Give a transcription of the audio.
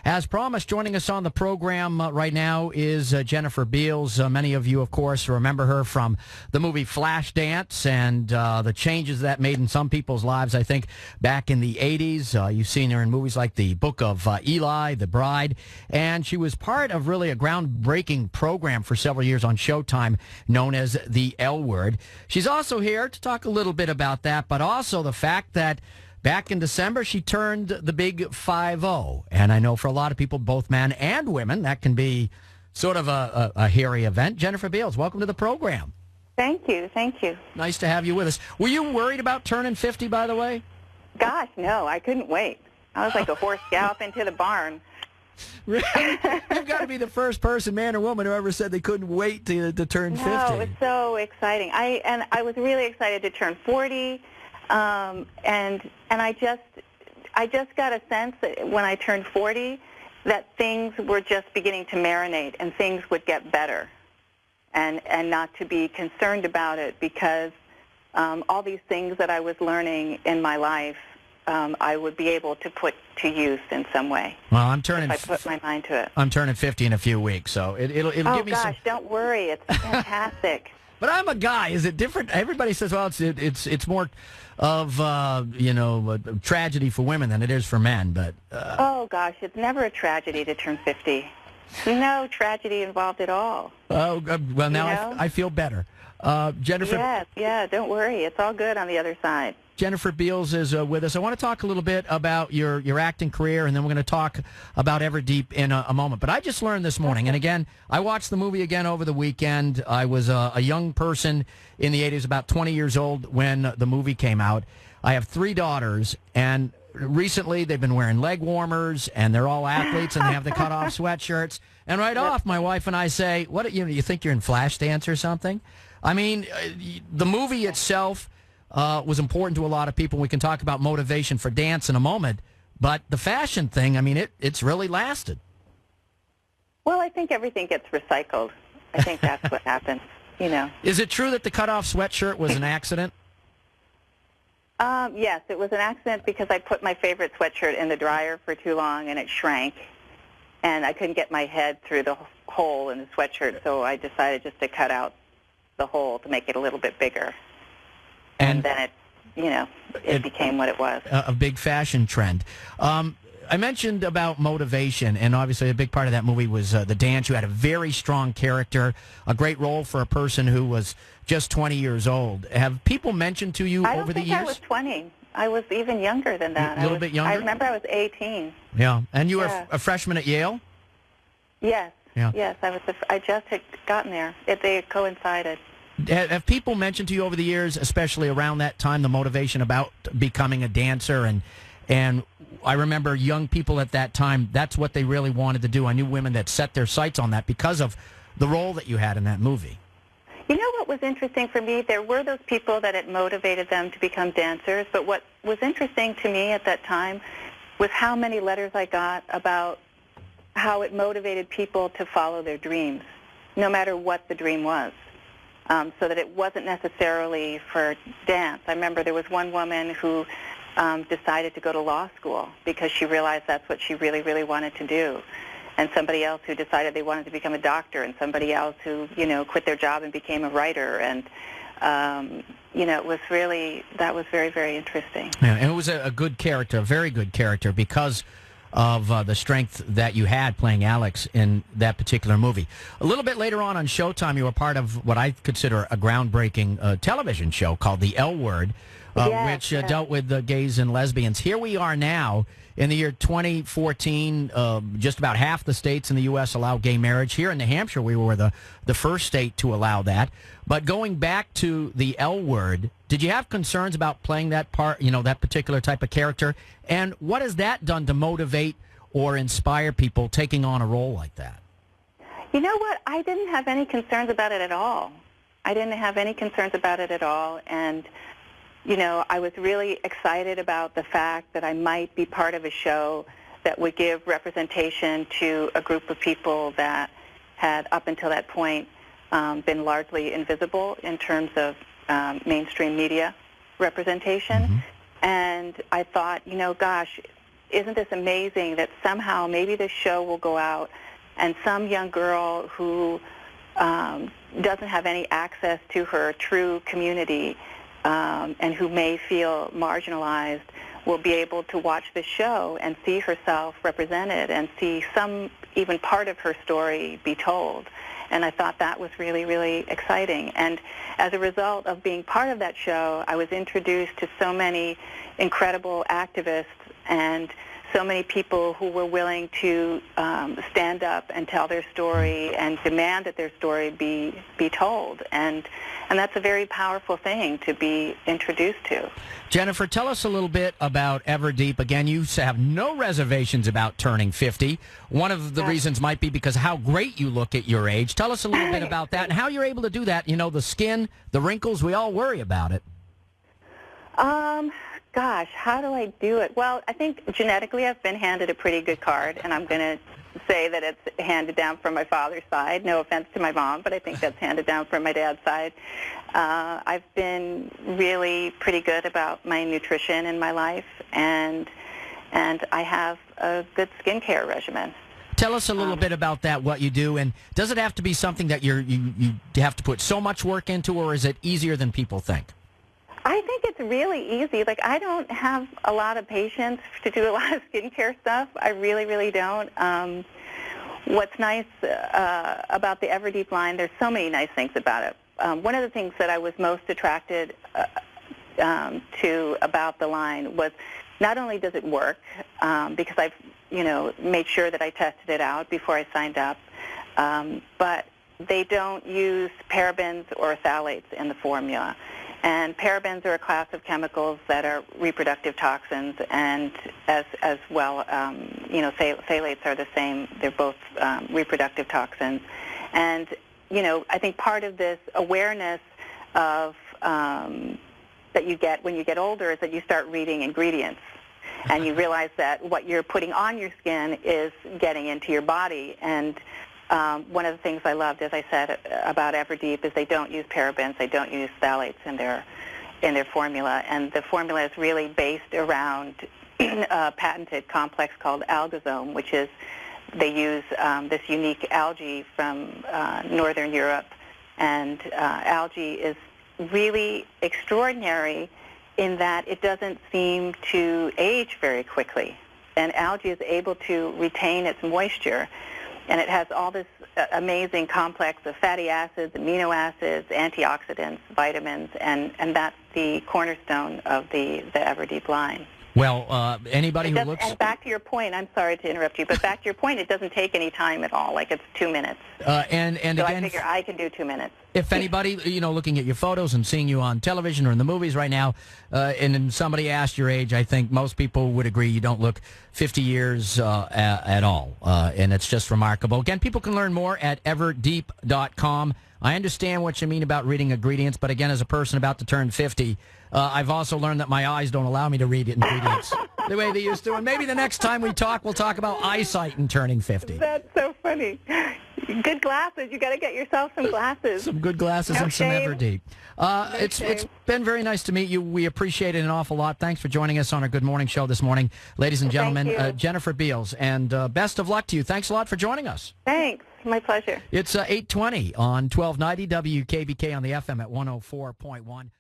As promised, joining us on the program right now is Jennifer Beals. Many of you, of course, remember her from the movie Flashdance and the changes that made in some people's lives, I think, back in the 80s. You've seen her in movies like The Book of Eli, The Bride, and she was part of really a groundbreaking program for several years on Showtime known as The L Word. She's also here to talk a little bit about that, but also the fact that back in December, she turned the big 50. And I know for a lot of people, both men and women, that can be sort of a hairy event. Jennifer Beals, welcome to the program. Thank you. Thank you. Nice to have you with us. Were you worried about turning 50, by the way? Gosh, no, I couldn't wait. I was like a horse galloping to the barn. Really? You've got to be the first person, man or woman, who ever said they couldn't wait to turn 50. No, it was so exciting. I was really excited to turn 40. And I just got a sense that when I turned 40 that things were just beginning to marinate and things would get better, and not to be concerned about it because all these things that I was learning in my life I would be able to put to use in some way. Well, I'm turning. If I put my mind to it. I'm turning 50 in a few weeks, so it'll give me some. Oh gosh, don't worry, it's fantastic. But I'm a guy. Is it different? Everybody says, well, it's more of a tragedy for women than it is for men. But oh gosh, it's never a tragedy to turn 50. No tragedy involved at all. Oh well, now You know? I feel better. Jennifer. Yes, yeah. Don't worry, it's all good on the other side. Jennifer Beals is with us. I want to talk a little bit about your acting career, and then we're going to talk about Everdeep in a moment. But I just learned this morning, and again, I watched the movie again over the weekend. I was a young person in the 80s, about 20 years old when the movie came out. I have 3 daughters, and recently they've been wearing leg warmers, and they're all athletes, and they have the cut-off sweatshirts. And right off, my wife and I say, "What? You think you're in Flashdance or something?" I mean, the movie itself was important to a lot of people. We can talk about motivation for dance in a moment, but the fashion thing, I mean, it's really lasted. Well, I think everything gets recycled. I think that's what happens, you know. Is it true that the cutoff sweatshirt was an accident? Yes, it was an accident because I put my favorite sweatshirt in the dryer for too long and it shrank, and I couldn't get my head through the hole in the sweatshirt, so I decided just to cut out the hole to make it a little bit bigger. And then it became what it was. A big fashion trend. I mentioned about motivation, and obviously a big part of that movie was the dance. You had a very strong character, a great role for a person who was just 20 years old. Have people mentioned to you over the years? I don't think I was 20. I was even younger than that. A little bit younger? I remember I was 18. Yeah. And you were a freshman at Yale? Yes. Yeah. Yes, I just had gotten there. They coincided. Have people mentioned to you over the years, especially around that time, the motivation about becoming a dancer? And I remember young people at that time, that's what they really wanted to do. I knew women that set their sights on that because of the role that you had in that movie. You know what was interesting for me? There were those people that it motivated them to become dancers, but what was interesting to me at that time was how many letters I got about how it motivated people to follow their dreams, no matter what the dream was. So that it wasn't necessarily for dance. I remember there was one woman who decided to go to law school because she realized that's what she really, really wanted to do. And somebody else who decided they wanted to become a doctor, and somebody else who, quit their job and became a writer. And, it was really, that was very, very interesting. Yeah, and it was a good character, a very good character, because of the strength that you had playing Alex in that particular movie. A little bit later on Showtime, you were part of what I consider a groundbreaking television show called The L Word, which dealt with gays and lesbians. Here we are now in the year 2014. Just about half the states in the U.S. allow gay marriage. Here in New Hampshire, we were the first state to allow that. But going back to The L Word, did you have concerns about playing that part, that particular type of character? And what has that done to motivate or inspire people taking on a role like that? You know what? I didn't have any concerns about it at all. And, I was really excited about the fact that I might be part of a show that would give representation to a group of people that had, up until that point, been largely invisible in terms of mainstream media representation. Mm-hmm. And I thought, gosh, isn't this amazing that somehow maybe this show will go out and some young girl who doesn't have any access to her true community and who may feel marginalized will be able to watch this show and see herself represented and see some even part of her story be told. And I thought that was really, really exciting. And as a result of being part of that show, I was introduced to so many incredible activists and so many people who were willing to stand up and tell their story and demand that their story be told. And that's a very powerful thing to be introduced to. Jennifer, tell us a little bit about Everdeep. Again, you have no reservations about turning 50. One of the reasons might be because how great you look at your age. Tell us a little bit about that and how you're able to do that. You know, the skin, the wrinkles, we all worry about it. Gosh, how do I do it? Well, I think genetically I've been handed a pretty good card, and I'm going to say that it's handed down from my father's side. No offense to my mom, but I think that's handed down from my dad's side. I've been really pretty good about my nutrition in my life, and I have a good skincare regimen. Tell us a little bit about that, what you do, and does it have to be something that you have to put so much work into, or is it easier than people think? I think it's really easy. Like, I don't have a lot of patience to do a lot of skincare stuff. I really, really don't. What's nice about the Everdeep line, there's so many nice things about it. One of the things that I was most attracted to about the line was not only does it work, because I've, made sure that I tested it out before I signed up, but they don't use parabens or phthalates in the formula. And parabens are a class of chemicals that are reproductive toxins, and as well, phthalates are the same. They're both reproductive toxins. And, I think part of this awareness of that you get when you get older is that you start reading ingredients. And you realize that what you're putting on your skin is getting into your body. And one of the things I loved, as I said, about Everdeep is they don't use parabens, they don't use phthalates in their formula, and the formula is really based around a patented complex called algazome, which is they use this unique algae from Northern Europe, and algae is really extraordinary in that it doesn't seem to age very quickly, and algae is able to retain its moisture. And it has all this amazing complex of fatty acids, amino acids, antioxidants, vitamins, and that's the cornerstone of the Everdeep line. Well, anybody who looks... And back to your point, I'm sorry to interrupt you, but back to your point, it doesn't take any time at all. Like, it's 2 minutes. And so again, I figure I can do 2 minutes. If anybody, looking at your photos and seeing you on television or in the movies right now, and then somebody asked your age, I think most people would agree you don't look 50 years at all. And it's just remarkable. Again, people can learn more at everdeep.com. I understand what you mean about reading ingredients, but again, as a person about to turn 50, I've also learned that my eyes don't allow me to read ingredients the way they used to. And maybe the next time we talk, we'll talk about eyesight and turning 50. That's so funny. Good glasses. You got to get yourself some glasses. Some good glasses and some Everdeep. It's been very nice to meet you. We appreciate it an awful lot. Thanks for joining us on our Good Morning Show this morning. Ladies and gentlemen, Jennifer Beals. And best of luck to you. Thanks a lot for joining us. Thanks. My pleasure. It's 8:20 on 1290 WKBK on the FM at 104.1.